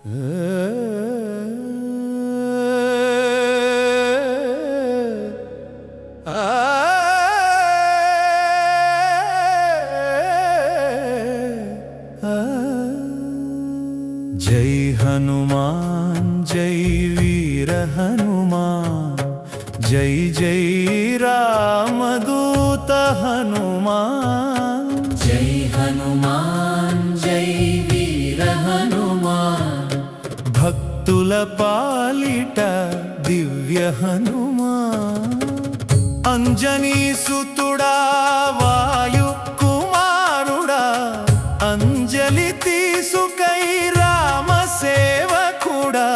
जय हनुमान जय वीर हनुमान, जय जय रामदूत हनुमान। जय हनुमान जय वीर हनुमान, भक्तुल पालिट दिव्य हनुमान। अंजनी सुतुड़ा वायु कुमारुड़ा, अंजलि तीसुकै राम सेवकुड़ा।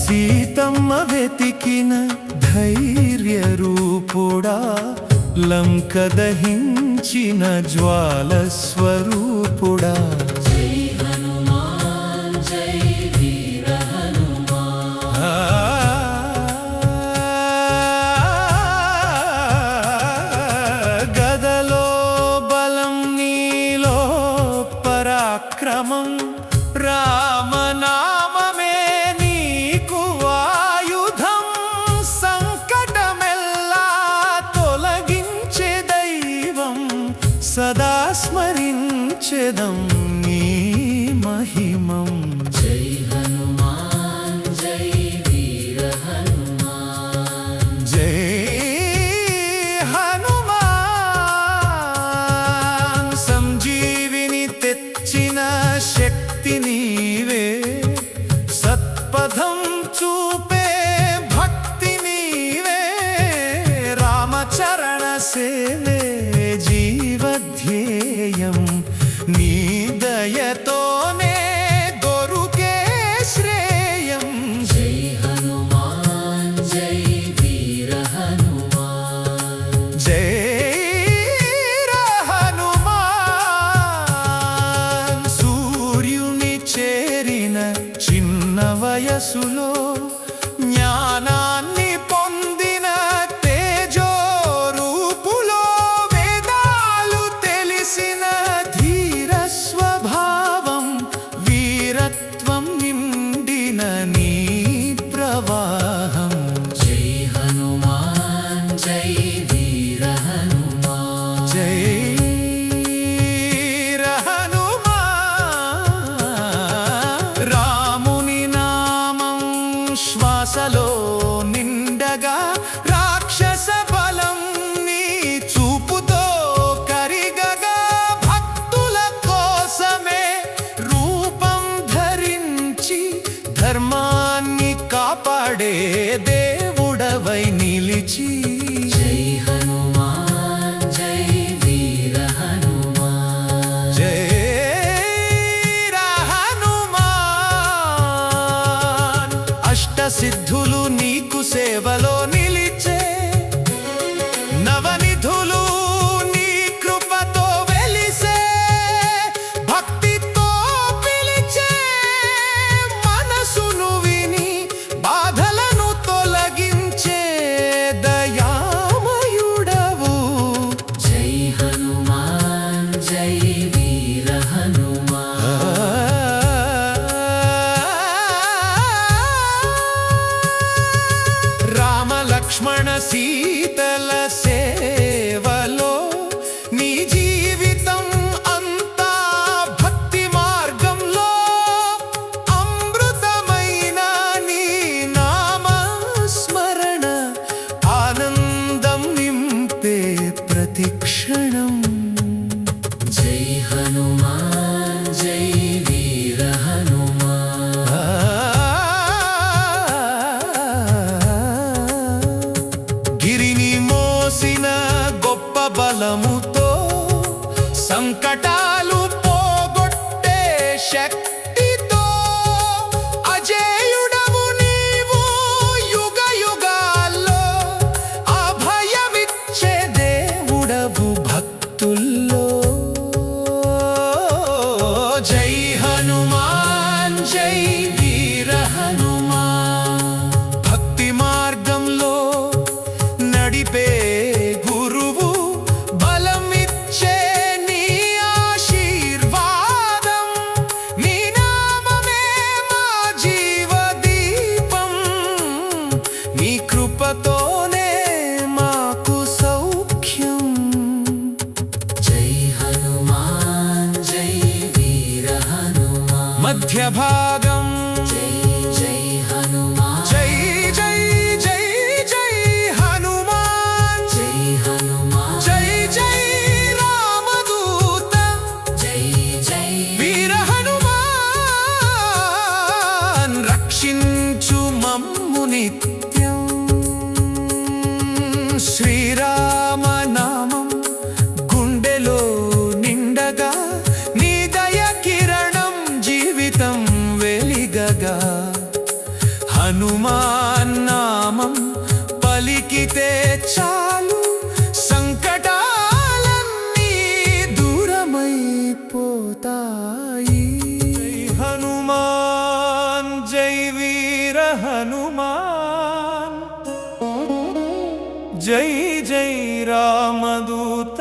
सीतम्म वेतिकिन धैर्य रूपुड़ा, లంక దహించిన జ్వాల స్వరూపుడా। जय हनुमान जय वीर हनुमान। గదలో బలం నీలో పరాక్రమం, రామనామమే నీకు ఆయుధం। సంకటమెల్లా తొలగించే దైవం, సదా స్మరించెదం నీ మహిమం। जय हनुमान जय वीर हनुमान। జై హనుమాన్, సంజీవిని తెచ్చిన శక్తి నీవే। సత్పథం చూపే భక్తి నీవే, రామచరణ సేవే జీవధ్యేయం। నీ దయతోనే దొరుకే శ్రేయం। जय हनुमान जय वीर हनुमान। జై హనుమాన్, సూర్యుని చేరిన చిన్న వయసులో జ్ఞానాన్ని పొందిన తేజో రూపులో, వేదాలు తెలిసిన ధీర స్వభావం, వీరత్వం నిండిన నీ ప్రవాహం। जय हनुमान जय वीर हनुमान। జై హనుమాన్, రాముని నామం శ్వాసలో నిండగా, రాక్షస బలం నీ చూపుతో కరిగగా। భక్తుల కోసమే రూపం ధరించి, ధర్మాన్ని కాపాడే దేవుడవై నిలిచి। जय हनुमान जय वीर हनुमान। జై హనుమాన్, అష్టసిద్ధులు నీకు సేవలో నిలిచే, నవనిధులు నీ కృపతో వెలిసే। భక్తితో పిలిచే మనసును విని, బాధలను తొలగించే దయామయుడవు। जय हनुमान जय वीर हनुमान। రామ లక్ష్మణ సీతల సేవలో నీ జీవితం అంతా భక్తి మార్గంలో। అమృతమైన నీ నామ స్మరణ, ఆనందం నింపే ప్రతి క్షణం। जय हनुमान जय वीर हनुमान। గిరిని మోసిన గొప్ప బలముతో, సంకటాలు పోగొట్టే శక్తితో, అజేయుడవు నీవు యుగ యుగాల్లో, అభయమిచ్చే దేవుడవు భక్తుల్లో। జై హనుమాన్ జై వీర హనుమాన్, భక్తి మార్గంలో నడిపే గురువు, బలమిచ్చే నీ ఆశీర్వాదం। నీ నామమే మా మధ్య భాగం జై జై హనుమాన్ జై జై జై జై హనుమాన్ జై హనుమాన్ జై జై రామదూత జై జై వీర హనుమాన్ రక్షించు మమ్ము నిత్యం శ్రీరామ నామం గుండెలో నిండగా నీ దయ కిరణం జీవితం వెలిగగా హనుమాన్ నామం పలికితే చాలు సంకటాలన్నీ దూరమైపోతాయి జై హనుమాన్ జై వీర హనుమాన్ జై జై రామదూత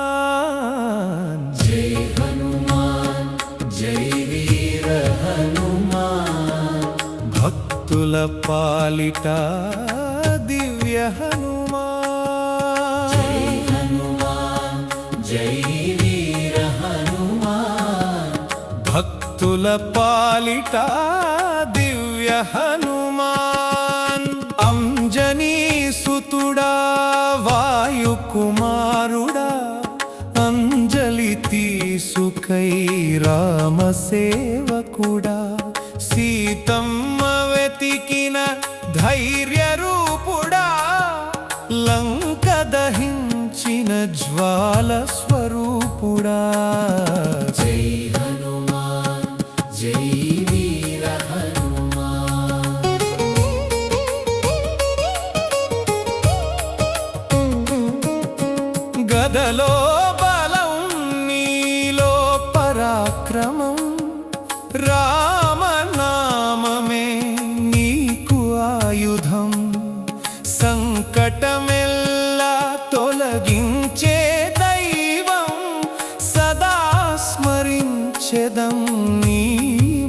హనుమాన్ జై హనుమాన్ జై వీర హనుమాన్ భక్తుల పాలిట దివ్య హనుమాన్ జై హనుమాన్ జై వీర హనుమాన్ భక్తుల పాలిట దివ్య హనుమాన్ అంజనీ సుతుడా వాయుకుమారుడా అంజలి తీసుకై రామ సేవకుడా సీతమ్మ వెతికిన ధైర్య రూపుడా లంక దహించిన జ్వాల స్వరూపుడా జై హనుమాన్ జై వీర హనుమాన్ గదలో బలం నీలో పరాక్రమం రామనామమే నీకు ఆయుధం సంకటమెల్లా తొలగించే దైవం సదా స్మరించెదం నీ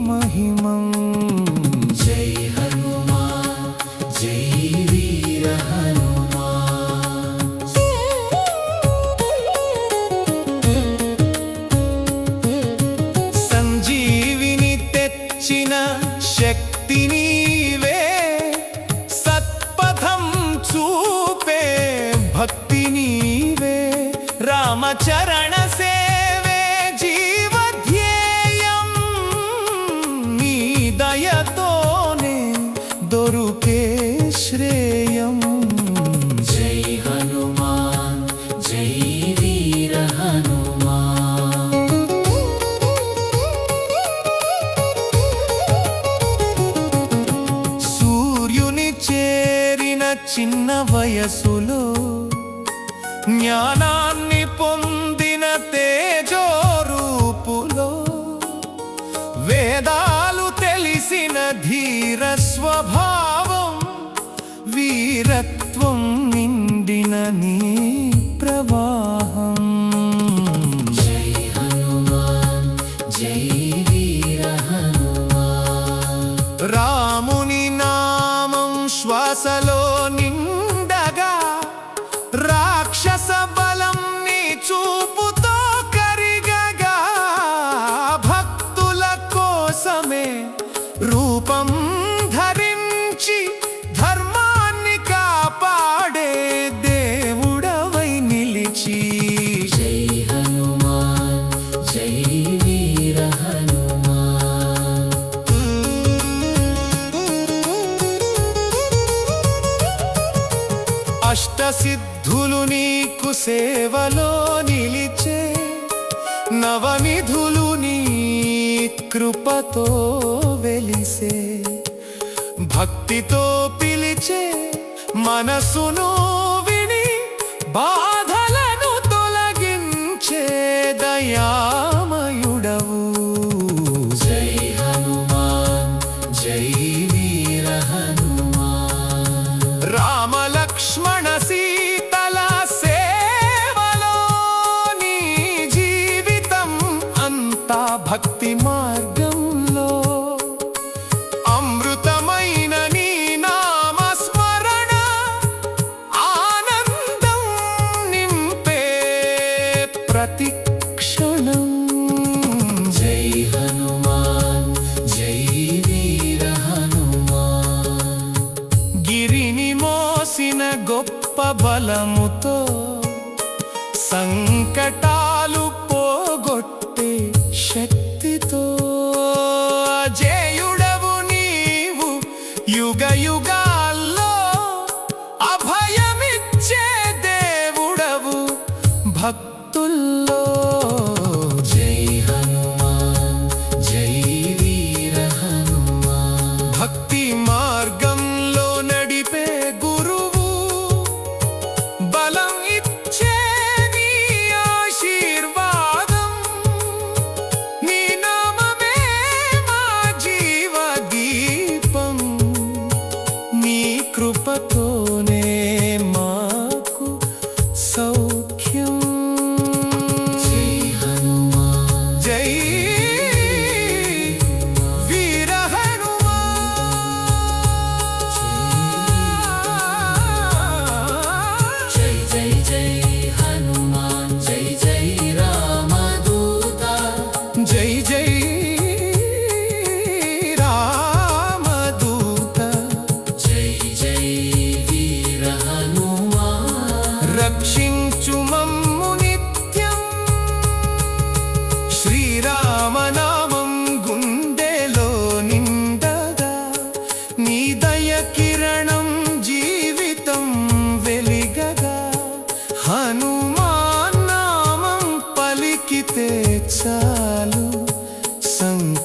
మహిమం జై హనుమాన్ జై వీర హనుమాన్ సంజీవిని తెచ్చిన శక్తి నీవే సత్పథం చూపే భక్తి నీవే రామచరణ సేవే జీవధ్యేయం నీ దయతోనే దొరుకే శ్రేయం జై హనుమాన్ జై వీర హనుమాన్ సూర్యుని చేరిన చిన్న వయసులో జ్ఞానాన్ని పొందిన తేజోరూపులో వేదాలు తెలిసిన ధీర స్వభావం వీరత్వం నిండిన నీ ప్రవాహం జై హనుమాన్ జై వీర హనుమాన్ రాముని నామం శ్వాసలో నిండగా రాక్షస బలం నీ చూపుతో కరిగగా భక్తుల కోసమే రూపం ధరించి ధర్మాన్ని కాపాడే దేవుడవై నిలిచి జై హనుమాన్ జై వీర హనుమాన్ అష్టసిద్ధులు నీకు సేవలో నిలిచే నవనిధులు నీ కృపతో వెలిసే భక్తితో పిలిచే మనసును విని బాధలను తొలగించే దయామయుడవు జై హనుమాన్ జై వీర హనుమాన్ రామ లక్ష్మణ సీతల సేవలో నీ జీవితం అంతా భక్తి మార్గంలో అమృతమైన నీ నామస్మరణ ఆనందం నింపే ప్రతి క్షణం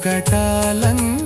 సంకటాలన్నీ